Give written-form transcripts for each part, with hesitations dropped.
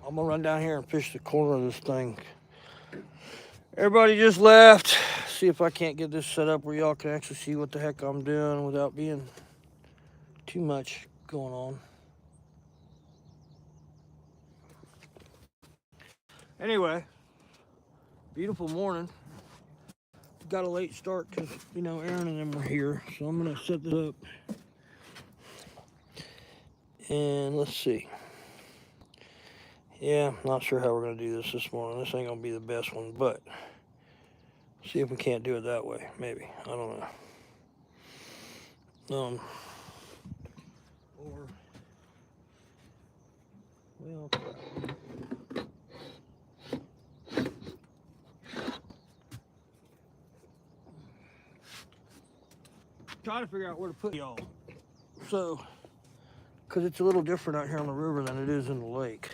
I'm gonna run down here and fish the corner of this thing. Everybody just left. See if I can't get this set up where y'all can actually see what the heck I'm doing without being too much going on. Anyway, beautiful morning. Got a late start because, Aaron and them were here. So I'm going to set this up. And let's see. Yeah, not sure how we're going to do this morning. This ain't going to be the best one, but see if we can't do it that way. Maybe. I don't know. Or, well, trying to figure out where to put y'all. So, because it's a little different out here on the river than it is in the lake.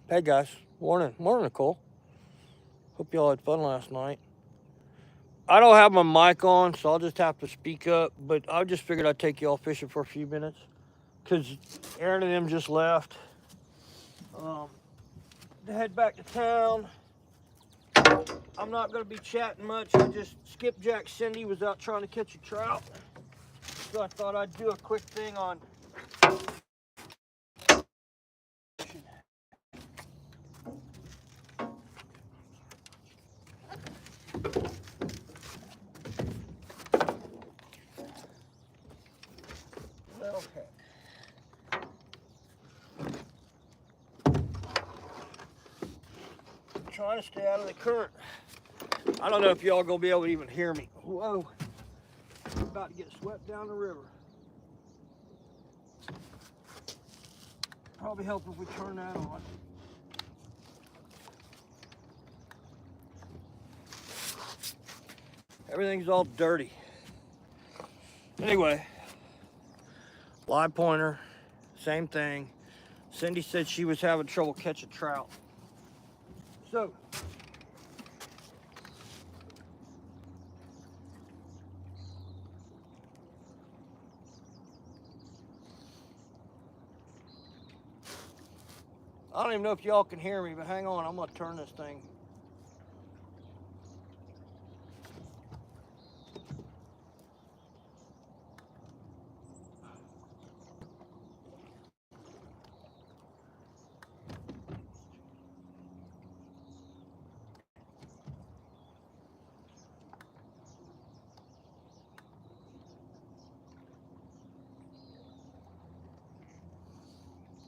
Hey guys, morning, Nicole. Hope y'all had fun last night. I don't have my mic on, so I'll just have to speak up. But I just figured I'd take y'all fishing for a few minutes, cause Aaron and them just left. To head back to town. I'm not gonna be chatting much. I just skipjack Cindy was out trying to catch a trout, so I thought I'd do a quick thing on. Okay. Trying to stay out of the current. I don't know if y'all gonna be able to even hear me. Whoa. I'm about to get swept down the river. Probably help if we turn that on. Everything's all dirty. Anyway, live pointer, same thing. Cindy said she was having trouble catching trout. So, I don't even know if y'all can hear me, but hang on, I'm gonna turn this thing.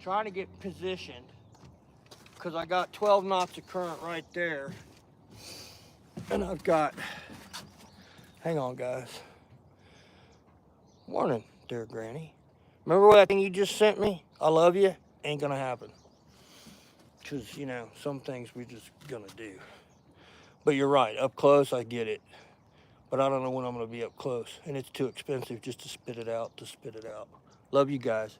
Trying to get positioned because I got 12 knots of current right there, and I've got, hang on guys, morning dear granny, remember that thing you just sent me? I love you. Ain't gonna happen, because some things we just gonna do. But you're right, up close I get it, but I don't know when I'm gonna be up close, and it's too expensive just to spit it out. Love you guys.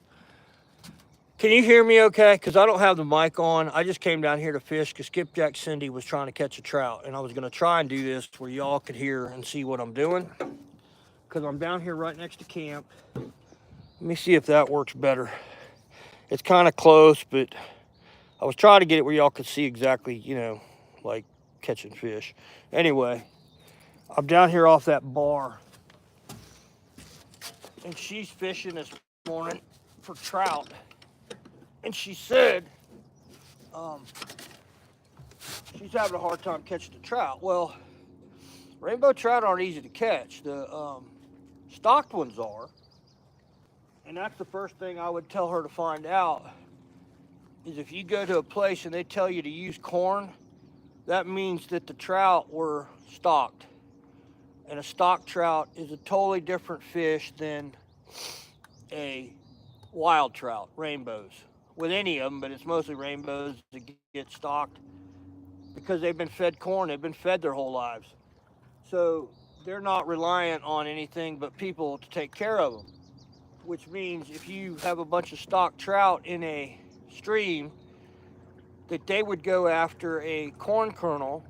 Can you hear me okay? Because I don't have the mic on. I just came down here to fish because Skipjack Cindy was trying to catch a trout. And I was going to try and do this where y'all could hear and see what I'm doing. Because I'm down here right next to camp. Let me see if that works better. It's kind of close, but I was trying to get it where y'all could see exactly, like catching fish. Anyway, I'm down here off that bar. And she's fishing this morning for trout. And she said she's having a hard time catching the trout. Well, rainbow trout aren't easy to catch. The stocked ones are. And that's the first thing I would tell her to find out is if you go to a place and they tell you to use corn, that means that the trout were stocked. And a stocked trout is a totally different fish than a wild trout, rainbows. With any of them, but it's mostly rainbows that get stocked because they've been fed corn. They've been fed their whole lives. So they're not reliant on anything but people to take care of them, which means if you have a bunch of stocked trout in a stream, that they would go after a corn kernel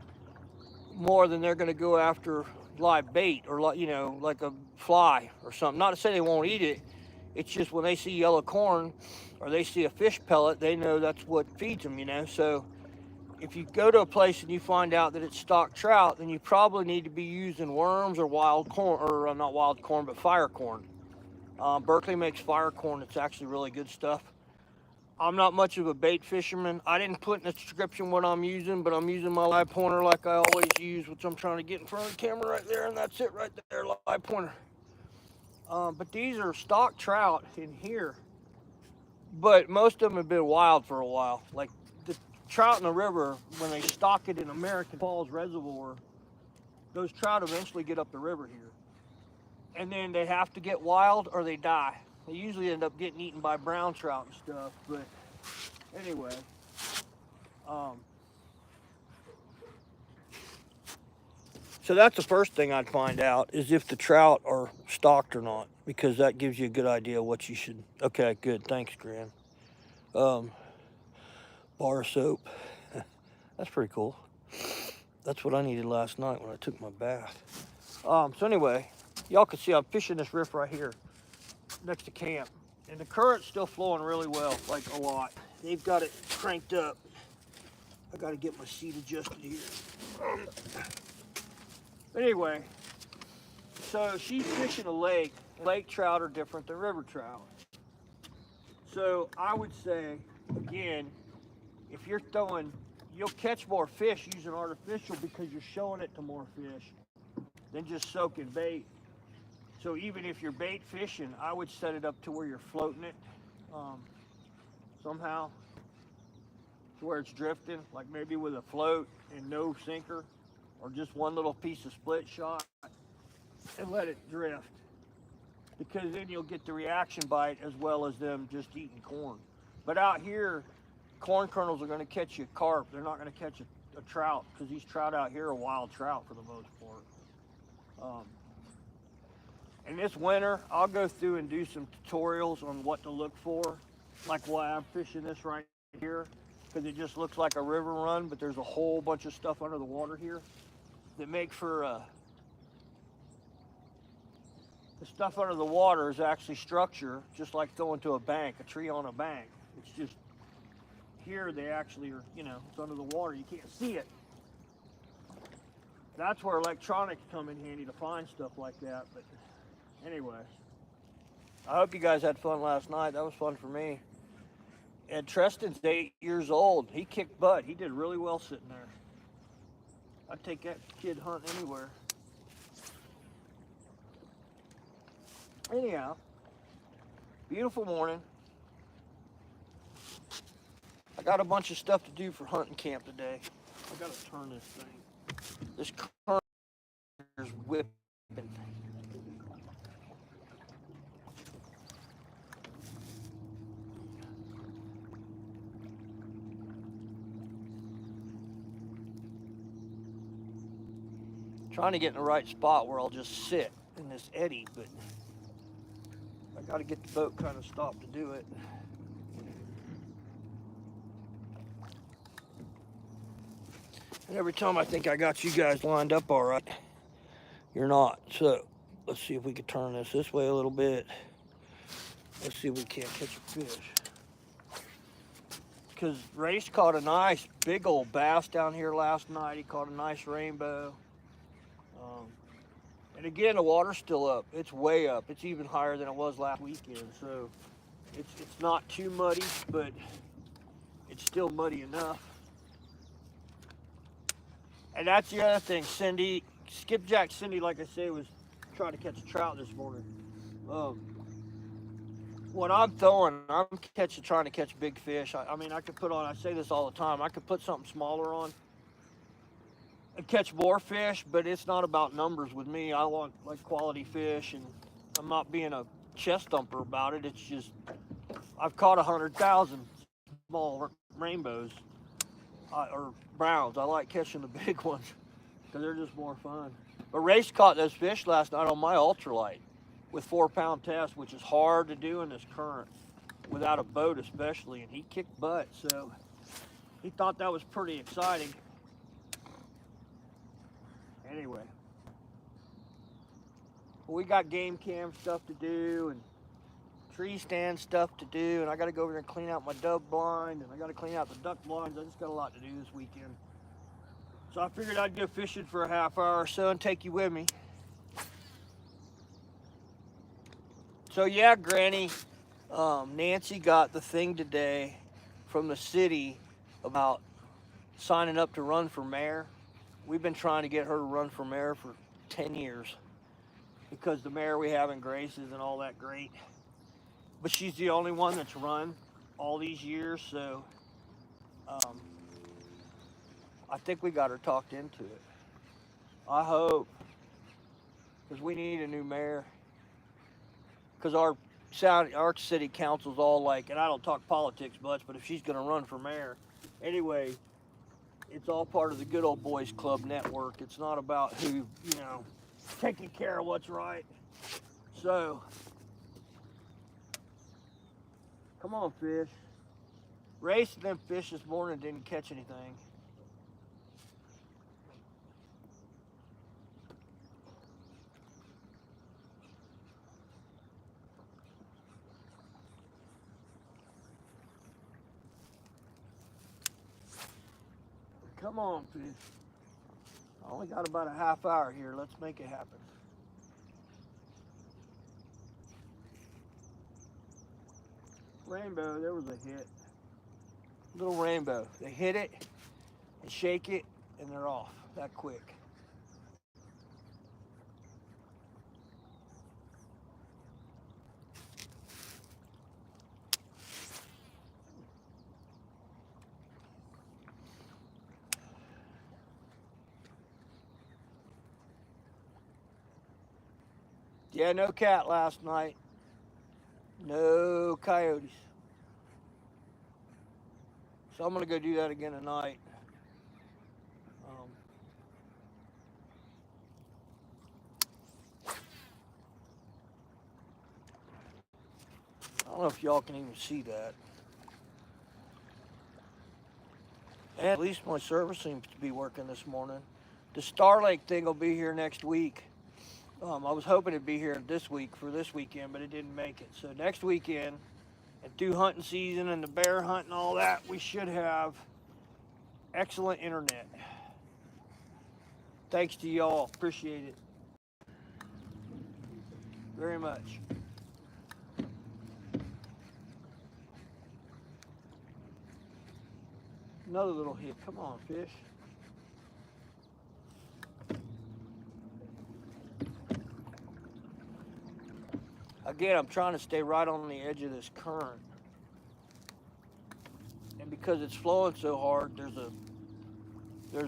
more than they're going to go after live bait or, like a fly or something. Not to say they won't eat it. It's just when they see yellow corn or they see a fish pellet, they know that's what feeds them, you know. So if you go to a place and you find out that it's stock trout, then you probably need to be using worms or wild corn, or not wild corn, but fire corn. Berkeley makes fire corn. It's actually really good stuff. I'm not much of a bait fisherman. I didn't put in the description what I'm using, but I'm using my live pointer like I always use, which I'm trying to get in front of the camera right there, and that's it right there, live pointer. But these are stock trout in here, but most of them have been wild for a while. Like the trout in the river, when they stock it in American Falls Reservoir, those trout eventually get up the river here. And then they have to get wild or they die. They usually end up getting eaten by brown trout and stuff, but anyway. Um, so that's the first thing I'd find out is if the trout are stocked or not, because that gives you a good idea what you should. Okay, good. Thanks, Gran. Bar soap. That's pretty cool. That's what I needed last night when I took my bath. So anyway, y'all can see I'm fishing this riff right here next to camp. And the current's still flowing really well, like a lot. They've got it cranked up. I gotta get my seat adjusted here. But anyway, so she's fishing a lake. Lake trout are different than river trout. So I would say, again, if you're throwing, you'll catch more fish using artificial because you're showing it to more fish than just soaking bait. So even if you're bait fishing, I would set it up to where you're floating it somehow to where it's drifting, like maybe with a float and no sinker, or just one little piece of split shot, and let it drift. Because then you'll get the reaction bite as well as them just eating corn. But out here, corn kernels are going to catch you carp. They're not going to catch a trout, because these trout out here are wild trout for the most part. And this winter, I'll go through and do some tutorials on what to look for, like why I'm fishing this right here, because it just looks like a river run, but there's a whole bunch of stuff under the water here that make for the stuff under the water is actually structure, just like going to a bank, a tree on a bank. It's just here they actually are, you know, it's under the water. You can't see it. That's where electronics come in handy to find stuff like that. But anyway, I hope you guys had fun last night. That was fun for me. And Treston's 8 years old. He kicked butt. He did really well sitting there. I'd take that kid hunting anywhere. Anyhow, beautiful morning. I got a bunch of stuff to do for hunting camp today. I gotta turn this thing. This current is whipping. Trying to get in the right spot where I'll just sit in this eddy, but I got to get the boat kind of stopped to do it. And every time I think I got you guys lined up all right, you're not. So let's see if we can turn this way a little bit. Let's see if we can't catch a fish. Because Race caught a nice big old bass down here last night. He caught a nice rainbow. And again, the water's still up. It's way up. It's even higher than it was last weekend. So it's not too muddy, but it's still muddy enough. And that's the other thing. Cindy, Skipjack Cindy, like I say, was trying to catch a trout this morning. When I'm throwing, I'm trying to catch big fish. I mean, I could put on, I say this all the time, I could put something smaller on and catch more fish, but it's not about numbers with me. I want like quality fish, and I'm not being a chest thumper about it. It's just I've caught 100,000 small rainbows or browns. I like catching the big ones because they're just more fun. But Race caught those fish last night on my ultralight with 4-pound test, which is hard to do in this current without a boat especially, and he kicked butt, so he thought that was pretty exciting. Anyway, we got game cam stuff to do and tree stand stuff to do, and I got to go over there and clean out my dove blind, and I got to clean out the duck blinds. I just got a lot to do this weekend. So I figured I'd go fishing for a half hour or so and take you with me. So yeah, Granny, Nancy got the thing today from the city about signing up to run for mayor. We've been trying to get her to run for mayor for 10 years because the mayor we have in Grace isn't all that great. But she's the only one that's run all these years, so I think we got her talked into it. I hope, because we need a new mayor. Because our city council's all like, and I don't talk politics much, but if she's going to run for mayor, anyway, it's all part of the Good Old Boys Club network. It's not about who, taking care of what's right. So, come on, fish. Racing them fish this morning, didn't catch anything. Come on, fish. I only got about a half hour here. Let's make it happen. Rainbow, there was a hit. Little rainbow. They hit it and shake it, and they're off that quick. Yeah, no cat last night. No coyotes. So I'm going to go do that again tonight. I don't know if y'all can even see that. And at least my service seems to be working this morning. The Starlink thing will be here next week. I was hoping it'd be here this week for this weekend, but it didn't make it. So next weekend, and through hunting season and the bear hunt and all that, we should have excellent internet. Thanks to y'all. Appreciate it very much. Another little hit. Come on, fish. Again, I'm trying to stay right on the edge of this current. And because it's flowing so hard, there's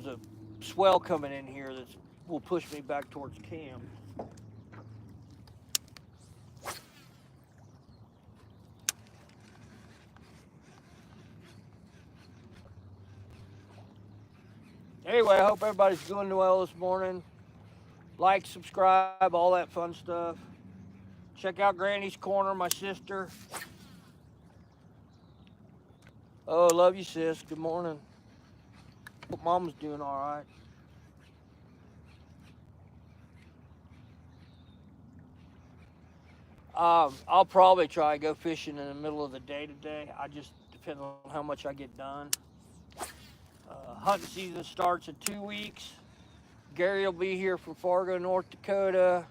a swell coming in here that will push me back towards Cam. Anyway, I hope everybody's doing well this morning. Like, subscribe, all that fun stuff. Check out Granny's Corner, my sister. Oh, love you, sis. Good morning. Hope Mama's doing all right. I'll probably try to go fishing in the middle of the day today. I just depends on how much I get done. Hunting season starts in 2 weeks. Gary will be here from Fargo, North Dakota.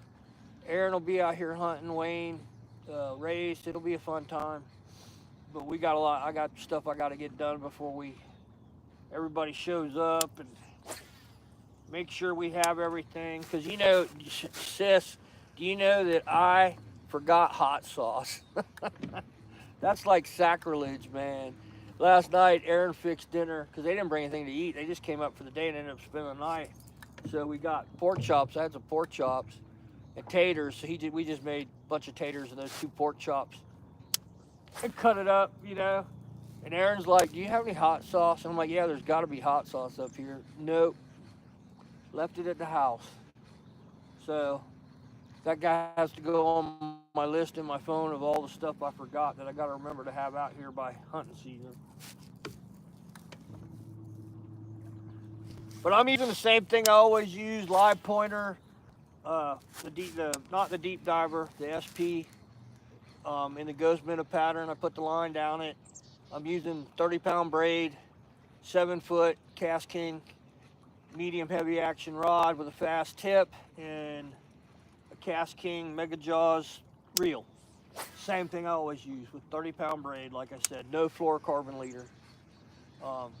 Aaron will be out here hunting. Wayne, Race. It'll be a fun time. But we got a lot. I got stuff I got to get done before everybody shows up, and make sure we have everything. Because sis, do you know that I forgot hot sauce? That's like sacrilege, man. Last night, Aaron fixed dinner because they didn't bring anything to eat. They just came up for the day and ended up spending the night. So we got pork chops. I had some pork chops and taters. So we just made a bunch of taters and those 2 pork chops and cut it up, And Aaron's like, "Do you have any hot sauce?" And I'm like, "Yeah, there's got to be hot sauce up here." Nope. Left it at the house. So that guy has to go on my list in my phone of all the stuff I forgot that I got to remember to have out here by hunting season. But I'm using the same thing I always use: live pointer, not the deep diver, the SP in the ghost minnow pattern. I put the line down it. I'm using 30-pound braid, 7-foot Cast King medium heavy action rod with a fast tip and a Cast King Mega Jaws reel. Same thing I always use with 30-pound braid. Like I said, no fluorocarbon leader.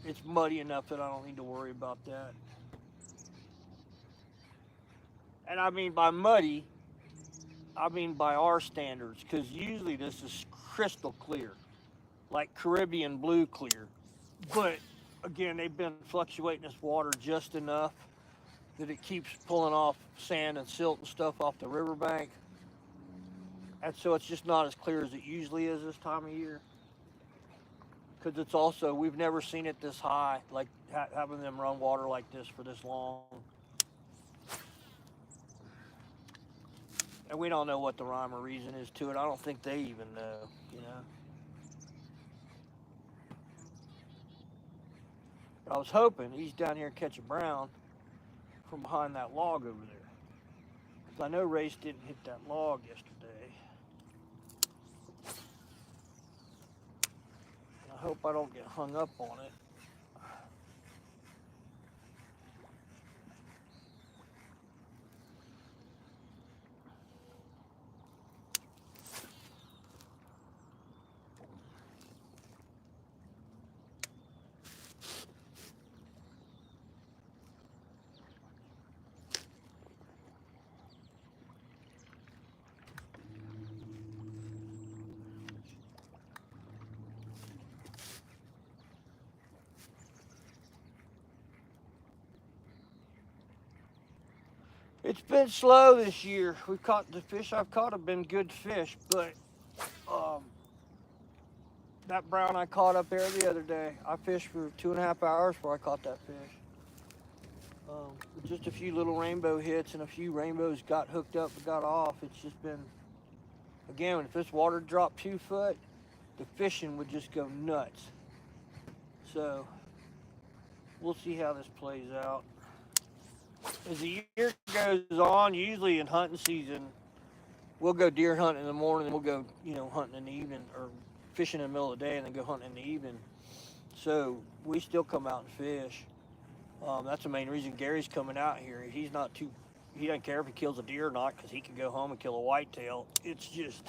It's muddy enough that I don't need to worry about that. And I mean by muddy, I mean by our standards, because usually this is crystal clear, like Caribbean blue clear. But again, they've been fluctuating this water just enough that it keeps pulling off sand and silt and stuff off the riverbank. And so it's just not as clear as it usually is this time of year. Because it's also, we've never seen it this high, like having them run water like this for this long. And we don't know what the rhyme or reason is to it. I don't think they even know, you know. But I was hoping he's down here and catch a brown from behind that log over there. Because I know Race didn't hit that log yesterday. And I hope I don't get hung up on it. It's been slow this year. We've caught the fish I've caught have been good fish, but that brown I caught up there the other day, I fished for 2.5 hours before I caught that fish. With just a few little rainbow hits and a few rainbows got hooked up and got off. It's just been, again, if this water dropped 2 foot, the fishing would just go nuts. So we'll see how this plays out. As the year goes on, usually in hunting season, we'll go deer hunting in the morning and we'll go, hunting in the evening, or fishing in the middle of the day and then go hunting in the evening. So we still come out and fish. That's the main reason Gary's coming out here. He doesn't care if he kills a deer or not, because he can go home and kill a whitetail. It's just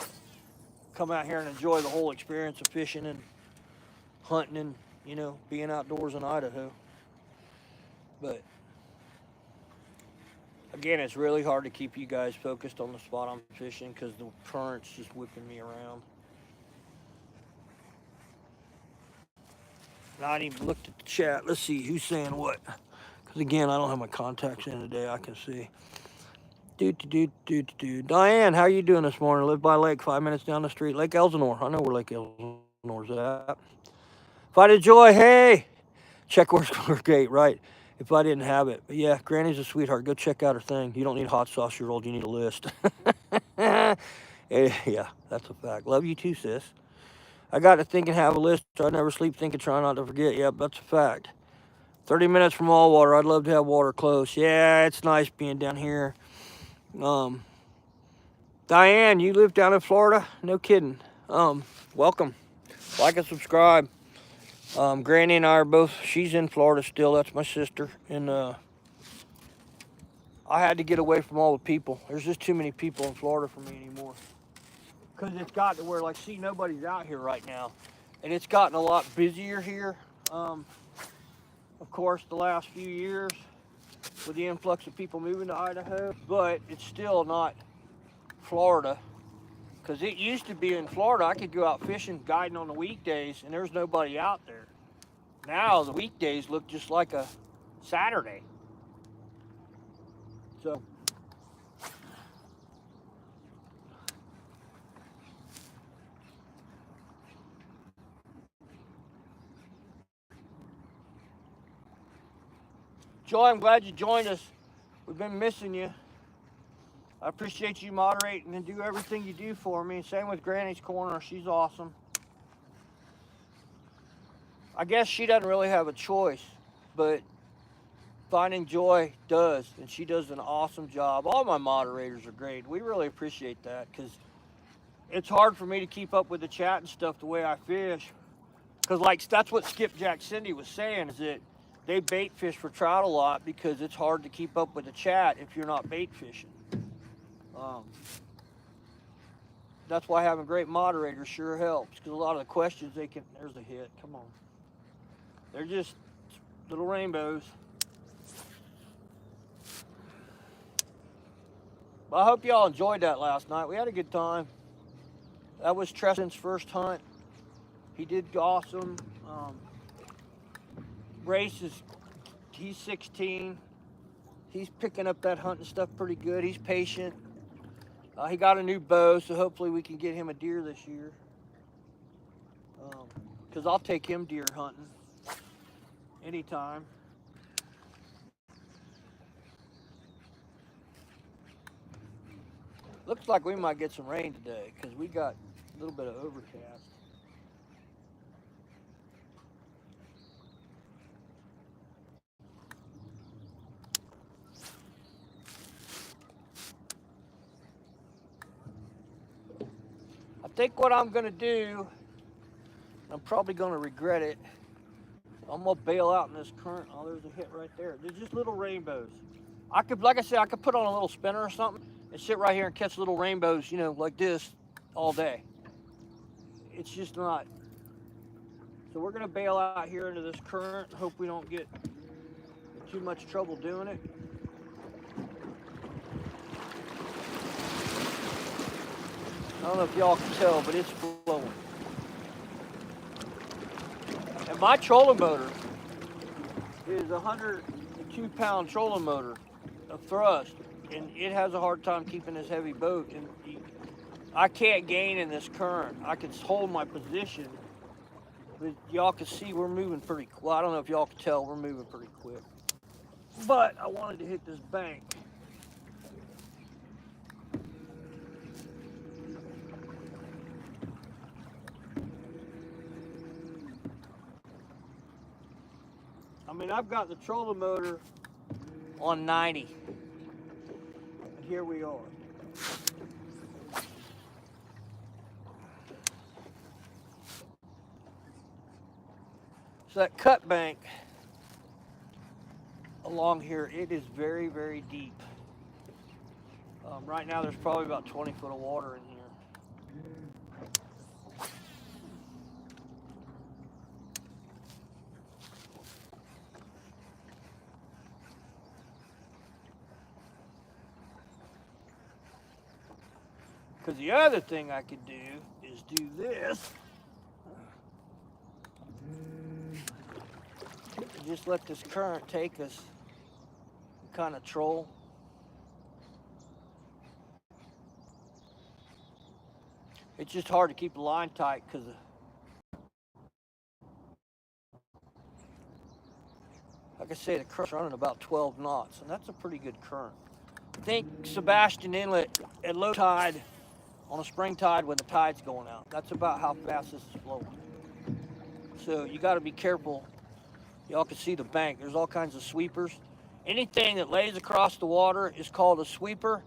come out here and enjoy the whole experience of fishing and hunting and, being outdoors in Idaho. But again, it's really hard to keep you guys focused on the spot I'm fishing because the current's just whipping me around. And I didn't even looked at the chat. Let's see who's saying what. Because again, I don't have my contacts in today. I can see. Diane, how you doing this morning? Live by lake, 5 minutes down the street. Lake Elsinore. I know where Lake Elsinore's at. If I did Joy, hey, check works gate, right? If I didn't have it. But yeah, Granny's a sweetheart. Go check out her thing. You don't need hot sauce, you're old. You need a list. Yeah, that's a fact. Love you too, sis. I got to think and have a list. I never sleep thinking, try not to forget. Yep, that's a fact. 30 minutes from all water. I'd love to have water close. Yeah, it's nice being down here. Diane, you live down in Florida? No kidding. Welcome. Like and subscribe. Granny and I are both, she's in Florida still. That's my sister. And I had to get away from all the people. There's just too many people in Florida for me anymore. Because it's got to where, nobody's out here right now. And it's gotten a lot busier here. Of course, the last few years with the influx of people moving to Idaho. But it's still not Florida. Because it used to be in Florida, I could go out fishing, guiding on the weekdays, and there's nobody out there. Now the weekdays look just like a Saturday. So Joy, I'm glad you joined us. We've been missing you. I appreciate you moderating and do everything you do for me. Same with Granny's Corner. She's awesome. I guess she doesn't really have a choice, but Finding Joy does, and she does an awesome job. All my moderators are great. We really appreciate that because it's hard for me to keep up with the chat and stuff the way I fish. Because, like, that's what Skipjack Cindy was saying, is that they bait fish for trout a lot because it's hard to keep up with the chat if you're not bait fishing. That's why having great moderators sure helps, because a lot of the questions they can, there's a hit, come on. They're just little rainbows. Well, I hope y'all enjoyed that last night. We had a good time. That was Treston's first hunt. He did awesome. Race is, he's 16. He's picking up that hunting stuff pretty good. He's patient. He got a new bow, so hopefully we can get him a deer this year. Because I'll take him deer hunting anytime. Looks like we might get some rain today because we got a little bit of overcast. I think what I'm gonna do, I'm probably gonna regret it. I'm gonna bail out in this current. Oh, there's a hit right there. There's just little rainbows. I could, like I said, I could put on a little spinner or something and sit right here and catch little rainbows, you know, like this all day. It's just not. So we're gonna bail out here into this current. Hope we don't get too much trouble doing it. I don't know if y'all can tell, but it's flowing. And my trolling motor is a 102-pound trolling motor, a thrust, and it has a hard time keeping this heavy boat. And I can't gain in this current. I can hold my position, but y'all can see we're moving pretty quick. Well, I don't know if y'all can tell, we're moving pretty quick. But I wanted to hit this bank. I mean, I've got the trolling motor on 90. And here we are. So that cut bank along here, it is very, very deep. Right now there's probably about 20 foot of water in here. Because the other thing I could do is do this. And just let this current take us, kind of troll. It's just hard to keep the line tight because like I say, the current's running about 12 knots, and that's a pretty good current. I think Sebastian Inlet at low tide, on a spring tide when the tide's going out, that's about how fast this is flowing. So you got to be careful. Y'all can see the bank. There's all kinds of sweepers. Anything that lays across the water is called a sweeper,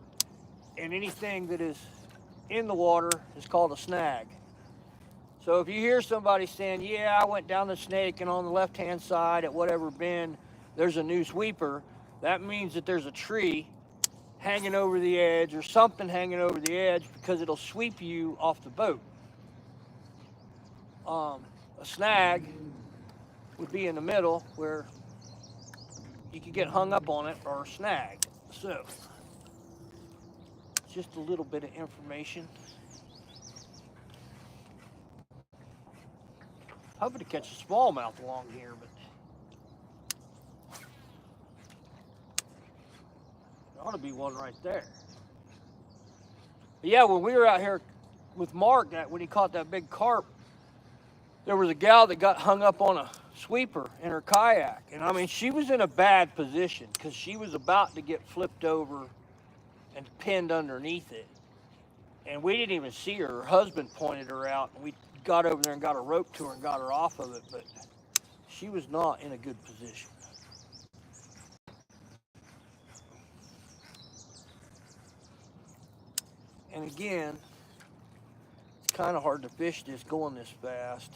and anything that is in the water is called a snag. So if you hear somebody saying, yeah, I went down the snake and on the left-hand side at whatever bend, there's a new sweeper, that means that there's a tree hanging over the edge or something hanging over the edge because it'll sweep you off the boat. A snag would be in the middle where you could get hung up on it or snagged. So, just a little bit of information. Hoping to catch a smallmouth along here, but there ought to be one right there. But yeah, when we were out here with Mark, when he caught that big carp, there was a gal that got hung up on a sweeper in her kayak. And I mean, she was in a bad position because she was about to get flipped over and pinned underneath it. And we didn't even see her. Her husband pointed her out, and we got over there and got a rope to her and got her off of it, but she was not in a good position. And again, kind of hard to fish this going this fast.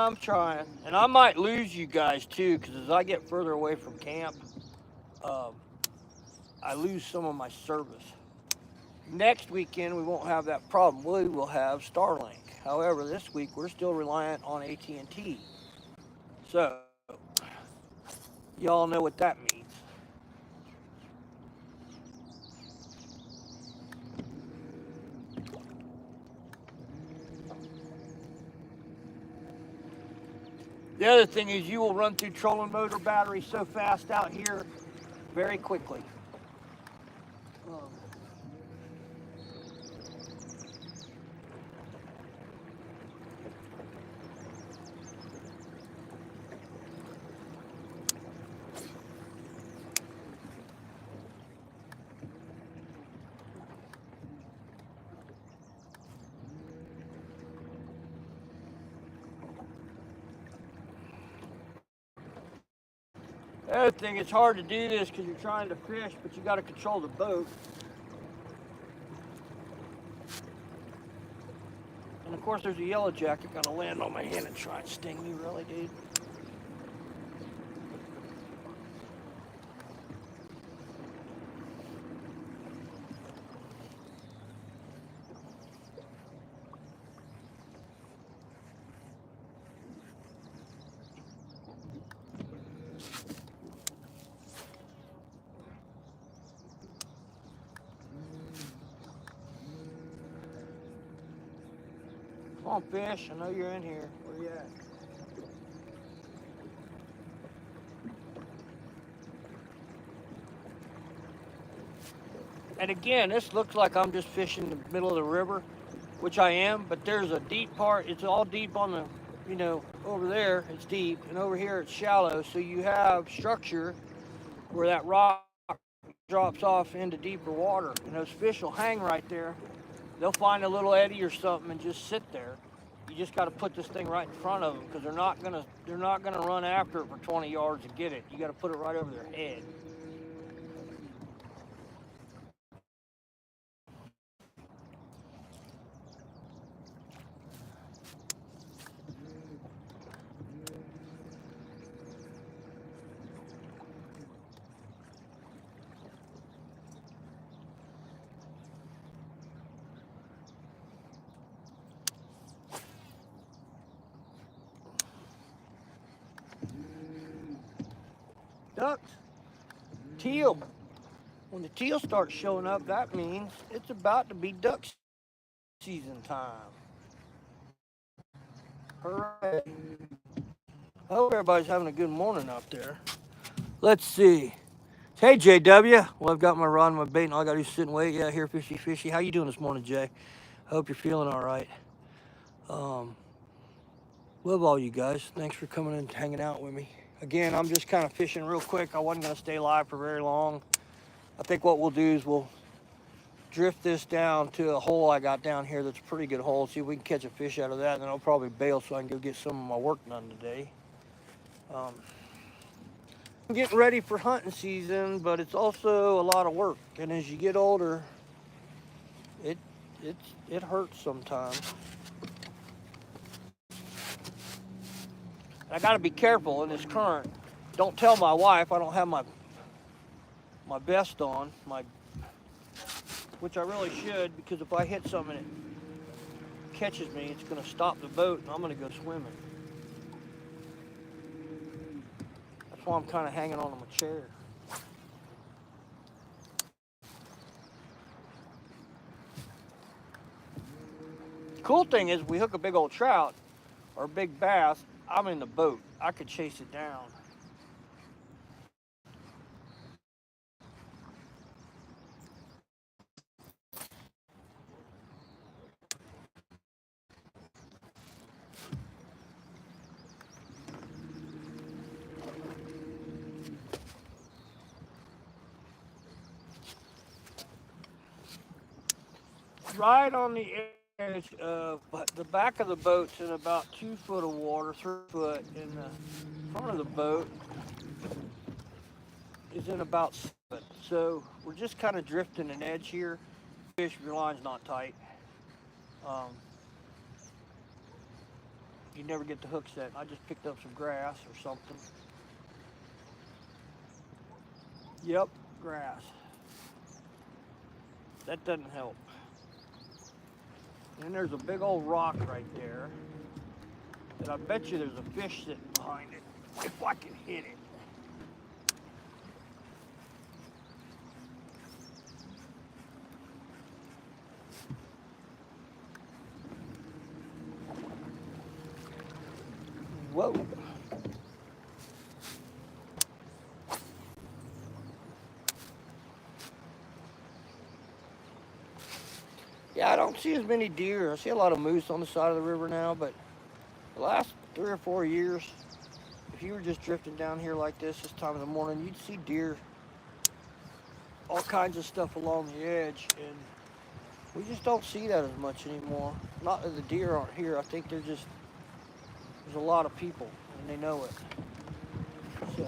I'm trying, and I might lose you guys too, because as I get further away from camp, um, I lose some of my service. Next weekend we won't have that problem. We will have Starlink. However, this week we're still reliant on AT&T. So y'all know what that means. The other thing is you will run through trolling motor battery so fast out here very quickly. Um, the other thing, it's hard to do this because you're trying to fish, but you got to control the boat. And of course, there's a yellow jacket gonna land on my hand and try and sting me, really, dude. Come on, fish. I know you're in here. Where you at? And again, this looks like I'm just fishing the middle of the river, which I am, but there's a deep part. It's all deep on the, over there it's deep, and over here it's shallow. So you have structure where that rock drops off into deeper water, and those fish will hang right there. They'll find a little eddy or something and just sit there. You just got to put this thing right in front of them because they're not gonna run after it for 20 yards to get it. You got to put it right over their head. Ducks, teal. When the teal starts showing up, that means it's about to be duck season time. Hooray. I hope everybody's having a good morning out there. Let's see. Hey, JW. Well, I've got my rod and my bait, and all I got to do is sit and wait. Yeah, here, fishy, fishy. How you doing this morning, Jay? Hope you're feeling all right. Love all you guys. Thanks for coming and hanging out with me. Again, I'm just kind of fishing real quick. I wasn't going to stay live for very long. I think what we'll do is we'll drift this down to a hole I got down here that's a pretty good hole. See if we can catch a fish out of that, and then I'll probably bail so I can go get some of my work done today. I'm getting ready for hunting season, but it's also a lot of work. And as you get older, it hurts sometimes. I got to be careful in this current. Don't tell my wife I don't have my vest on, which I really should, because if I hit something and it catches me, it's going to stop the boat and I'm going to go swimming. That's why I'm kind of hanging on to my chair. The cool thing is, we hook a big old trout or a big bass, I'm in the boat. I could chase it down. right on the edge of, but the back of the boat's in about 2 foot of water, 3 foot, and the front of the boat is in about 7. So we're just kind of drifting an edge here. Fish, if your line's not tight. Um, you never get the hook set. I just picked up some grass or something. Yep, grass. That doesn't help. And there's a big old rock right there. And I bet you there's a fish sitting behind it, if I can hit it. Whoa. Yeah, I don't see as many deer. I see a lot of moose on the side of the river now, but the last 3 or 4 years, if you were just drifting down here like this time of the morning, you'd see deer, all kinds of stuff along the edge, and we just don't see that as much anymore. Not that the deer aren't here. I think there's a lot of people, and they know it. So,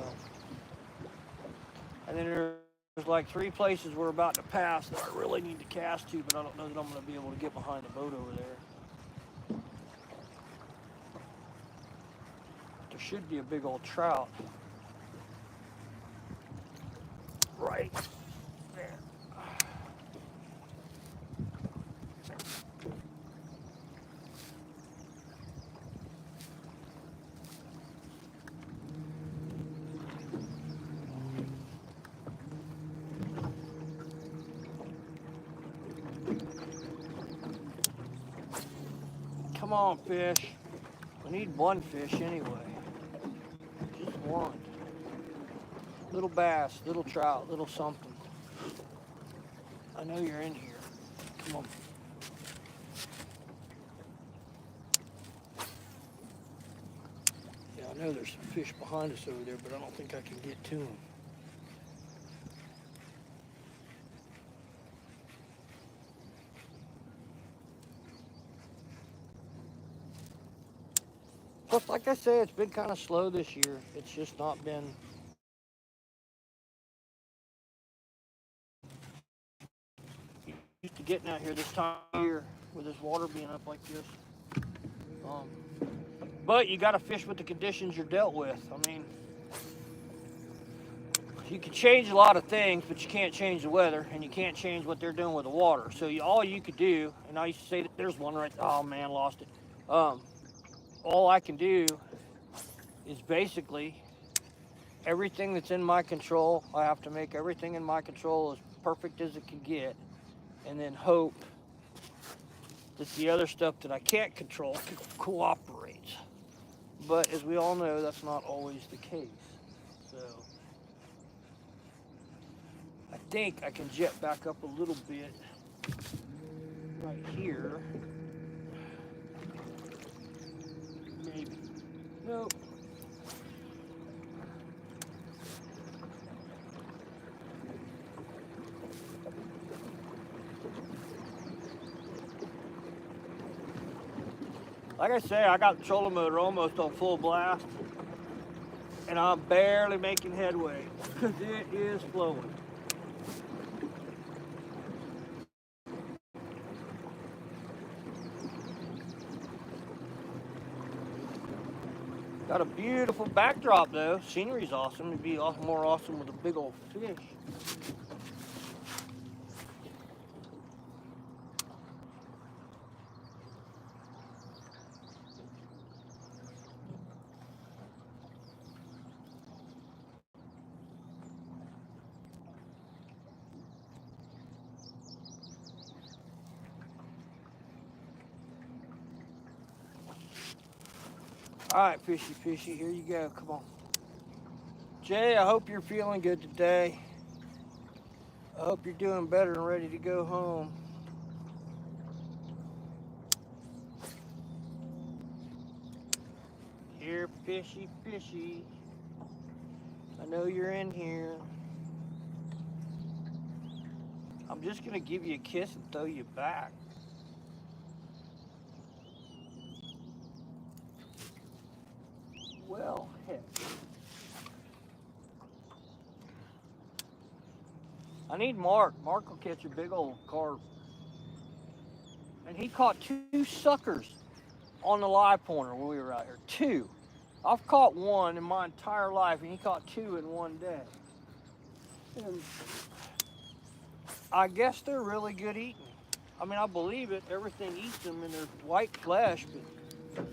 and then there's like 3 places we're about to pass that I really need to cast to, but I don't know that I'm going to be able to get behind the boat over there. There should be a big old trout right there. Come on, fish. I need one fish anyway. Just one. Little bass, little trout, little something. I know you're in here. Come on. Yeah, I know there's some fish behind us over there, but I don't think I can get to them. Plus, like I say, it's been kind of slow this year. It's just not been. Used to getting out here this time of year with this water being up like this. But you got to fish with the conditions you're dealt with. I mean, you can change a lot of things, but you can't change the weather, and you can't change what they're doing with the water. So all you could do, and I used to say that there's one right. Oh man, lost it. All I can do is basically everything that's in my control. I have to make everything in my control as perfect as it can get, and then hope that the other stuff that I can't control cooperates. But as we all know, that's not always the case. So I think I can jet back up a little bit right here. Maybe. Nope. Like I say, I got the trolling motor almost on full blast, and I'm barely making headway because it is flowing. Got a beautiful backdrop though. Scenery's awesome. It'd be more awesome with a big old fish. All right, fishy, here you go. Come on. Jay, I hope you're feeling good today. I hope you're doing better and ready to go home. Here, fishy. I know you're in here. I'm just going to give you a kiss and throw you back. catch. I need Mark. Mark will catch a big old carp. And he caught 2 suckers on the live pointer when we were out here. 2. I've caught 1 in my entire life, and he caught 2 in one day. And I guess they're really good eating. I mean, I believe it. Everything eats them in their white flesh, but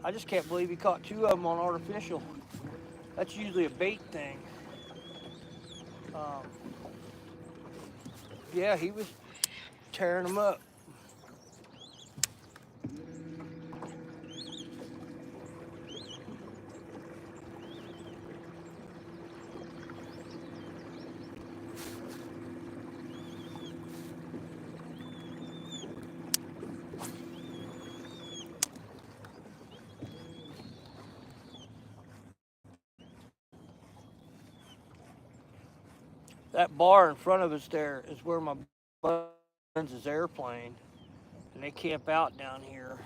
I just can't believe he caught 2 of them on artificial. That's usually a bait thing. Yeah, he was tearing them up. That bar in front of us there is where my buddy runs his airplane, and they camp out down here.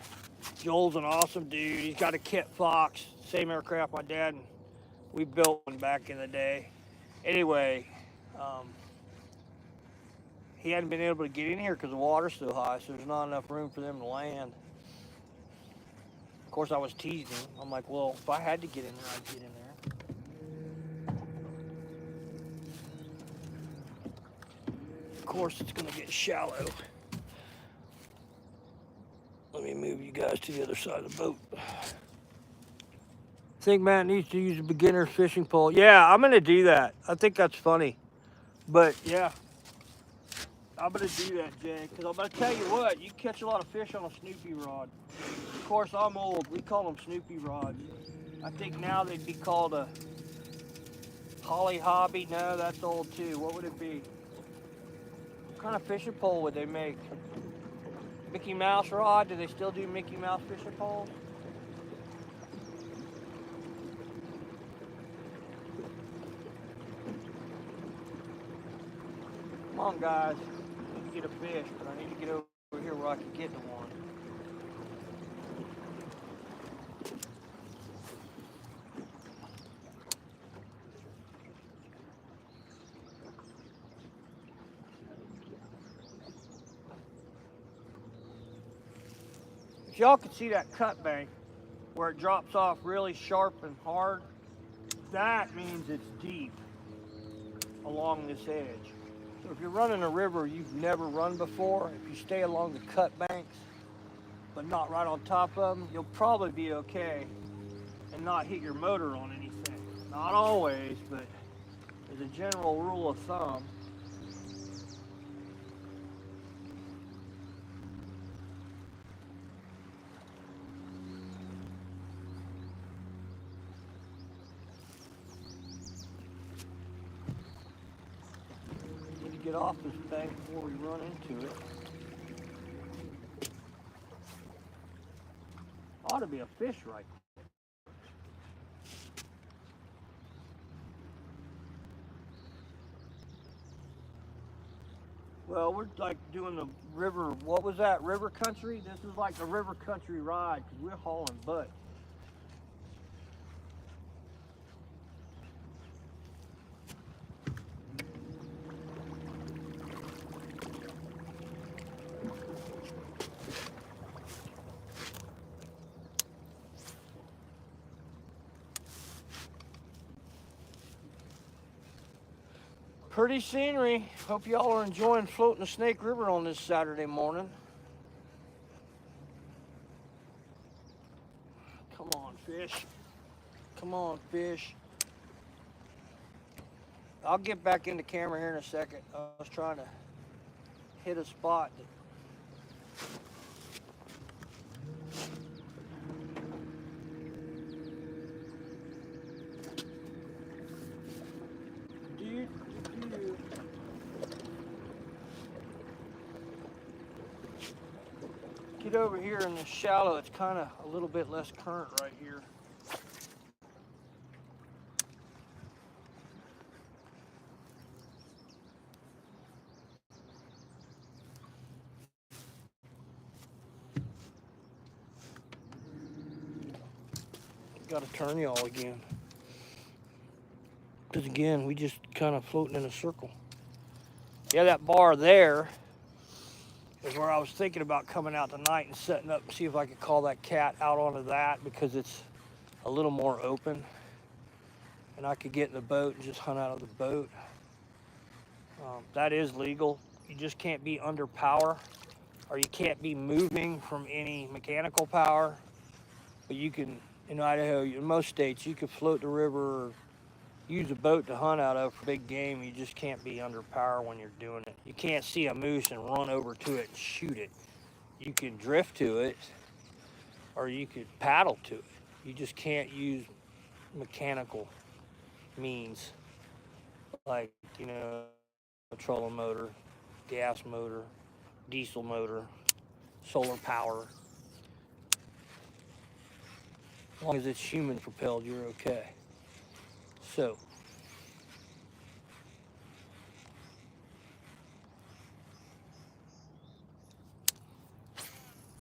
Joel's an awesome dude. He's got a Kit Fox, same aircraft my dad and we built one back in the day. Anyway, he hadn't been able to get in here because the water's so high, so there's not enough room for them to land. Of course, I was teasing him. I'm like, well, if I had to get in there, I'd get in there. Of course, it's going to get shallow. Let me move you guys to the other side of the boat. I think Matt needs to use a beginner fishing pole. Yeah, I'm going to do that. I think that's funny. But, yeah, I'm going to do that, Jay, because I'm going to tell you what, you catch a lot of fish on a Snoopy rod. Of course, I'm old. We call them Snoopy rods. I think now they'd be called a Holly Hobby. No, that's old, too. What would it be? What kind of fishing pole would they make? Mickey Mouse rod? Do they still do Mickey Mouse fishing poles? Come on, guys. I need to get a fish, but I need to get over here where I can get to one. If y'all can see that cut bank where it drops off really sharp and hard, that means it's deep along this edge. So if you're running a river you've never run before, if you stay along the cut banks, but not right on top of them, you'll probably be okay and not hit your motor on anything. Not always, but as a general rule of thumb. Get off this bank before we run into it. Ought to be a fish right there. Well, we're like doing the river, what was that, river country? This is like a river country ride because we're hauling butt. Pretty scenery. Hope y'all are enjoying floating the Snake River on this Saturday morning. Come on, fish. Come on, fish. I'll get back in the camera here in a second. I was trying to hit a spot that get over here in the shallow. It's kind of a little bit less current right here. Got to turn y'all again. Because again, we just kind of floating in a circle. Yeah, that bar there is where I was thinking about coming out tonight and setting up and see if I could call that cat out onto that, because it's a little more open. And I could get in the boat and just hunt out of the boat. That is legal. You just can't be under power, or you can't be moving from any mechanical power. But you can, in Idaho, in most states, you can float the river or use a boat to hunt out of for big game. You just can't be under power when you're doing it. You can't see a moose and run over to it and shoot it. You can drift to it, or you could paddle to it. You just can't use mechanical means like, a trolling motor, gas motor, diesel motor, solar power. As long as it's human propelled, you're okay. So